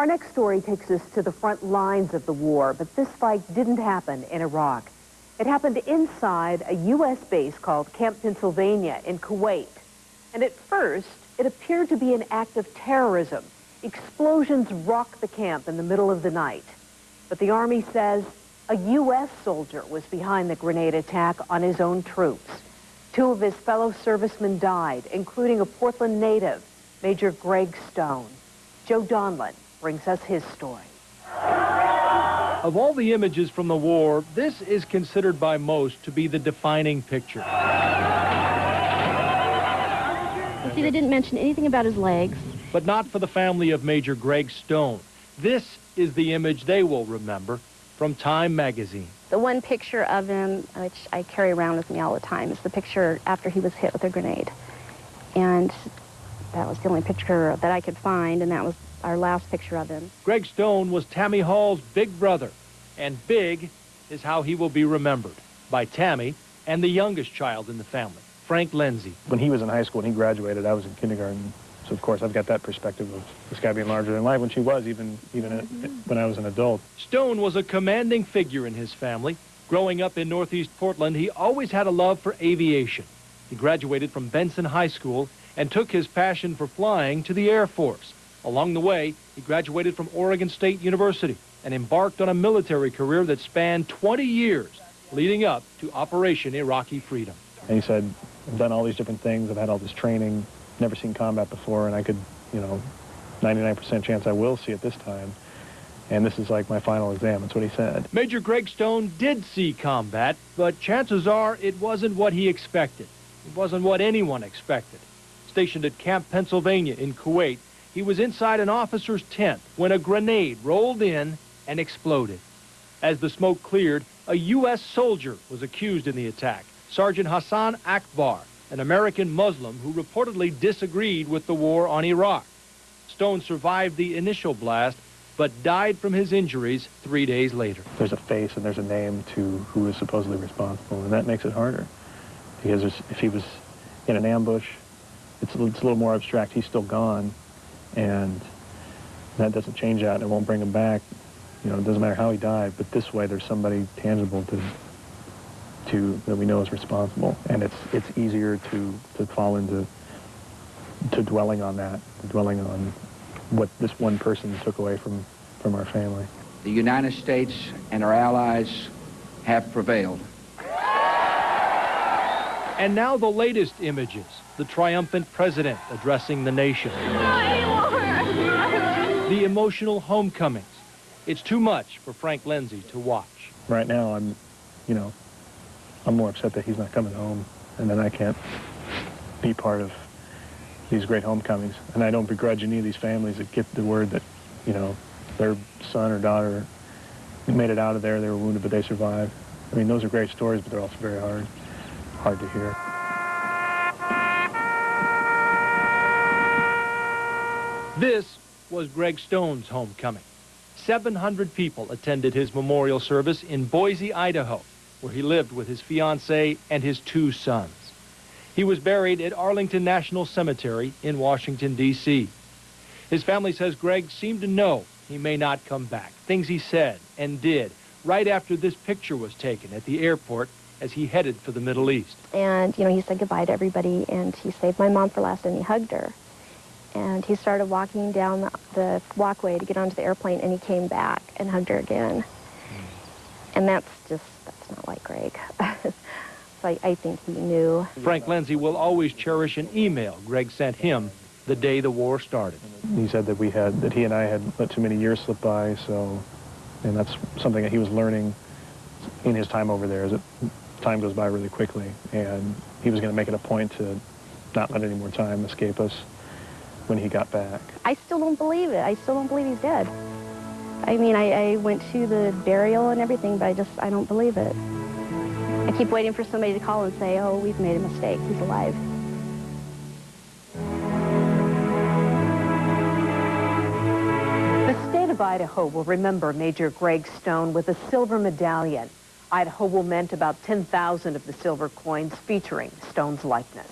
Our next story takes us to the front lines of the war, but this fight didn't happen in Iraq. It happened inside a U.S. base called Camp Pennsylvania in Kuwait. And at first, it appeared to be an act of terrorism. Explosions rocked the camp in the middle of the night. But the Army says a U.S. soldier was behind the grenade attack on his own troops. 2 of his fellow servicemen died, including a Portland native, Major Gregg Stone. Joe Donlin brings us his story. Of all the images from the war, this is considered by most to be the defining picture. See, they didn't mention anything about his legs. But not for the family of Major Gregg Stone. This is the image they will remember from Time magazine. The one picture of him, which I carry around with me all the time, is the picture after he was hit with a grenade. And that was the only picture that I could find, and that was our last picture of him. Gregg Stone was Tammy Hall's big brother, and big is how he will be remembered by Tammy and the youngest child in the family, Frank Lindsay. When he was in high school and he graduated, I was in kindergarten. So, of course, I've got that perspective of this guy being larger than life when she was, even when I was an adult. Stone was a commanding figure in his family. Growing up in Northeast Portland, he always had a love for aviation. He graduated from Benson High School and took his passion for flying to the Air Force. Along the way, he graduated from Oregon State University and embarked on a military career that spanned 20 years, leading up to Operation Iraqi Freedom. And he said, I've done all these different things, I've had all this training, never seen combat before, and I could, 99% chance I will see it this time. And this is like my final exam, that's what he said. Major Gregg Stone did see combat, but chances are it wasn't what he expected. It wasn't what anyone expected. Stationed at Camp Pennsylvania in Kuwait, he was inside an officer's tent when a grenade rolled in and exploded. As the smoke cleared, a U.S. soldier was accused in the attack, Sergeant Hassan Akbar, an American Muslim who reportedly disagreed with the war on Iraq. Stone survived the initial blast, but died from his injuries 3 days later. There's a face and there's a name to who is supposedly responsible, and that makes it harder. Because if he was in an ambush, it's a little more abstract. He's still gone, and that doesn't change that, and it won't bring him back. It doesn't matter how he died, but this way there's somebody tangible that we know is responsible, and it's easier to fall into dwelling on that, dwelling on what this one person took away from our family. The United States and our allies have prevailed. And now the latest images, the triumphant president addressing the nation. The emotional homecomings. It's too much for Frank Lindsay to watch. Right now, I'm more upset that he's not coming home, and then I can't be part of these great homecomings. And I don't begrudge any of these families that get the word that, their son or daughter made it out of there, they were wounded, but they survived. I mean, those are great stories, but they're also very hard to hear. This was Gregg Stone's homecoming. 700 people attended his memorial service in Boise, Idaho, where he lived with his fiancée and his 2 sons. He was buried at Arlington National Cemetery in Washington, D.C. His family says Gregg seemed to know he may not come back, things he said and did right after this picture was taken at the airport as he headed for the Middle East. And, he said goodbye to everybody, and he saved my mom for last, and he hugged her. And he started walking down the walkway to get onto the airplane, and he came back and hugged her again. And that's not like Gregg. So I think he knew. Frank Lindsay will always cherish an email Gregg sent him the day the war started. He said that he and I had let too many years slip by, and that's something that he was learning in his time over there, is that time goes by really quickly, and he was going to make it a point to not let any more time escape us when he got back. I still don't believe it. I still don't believe he's dead. I mean, I went to the burial and everything, but I don't believe it. I keep waiting for somebody to call and say, oh, we've made a mistake, he's alive. The state of Idaho will remember Major Gregg Stone with a silver medallion. Idaho will mint about 10,000 of the silver coins featuring Stone's likeness.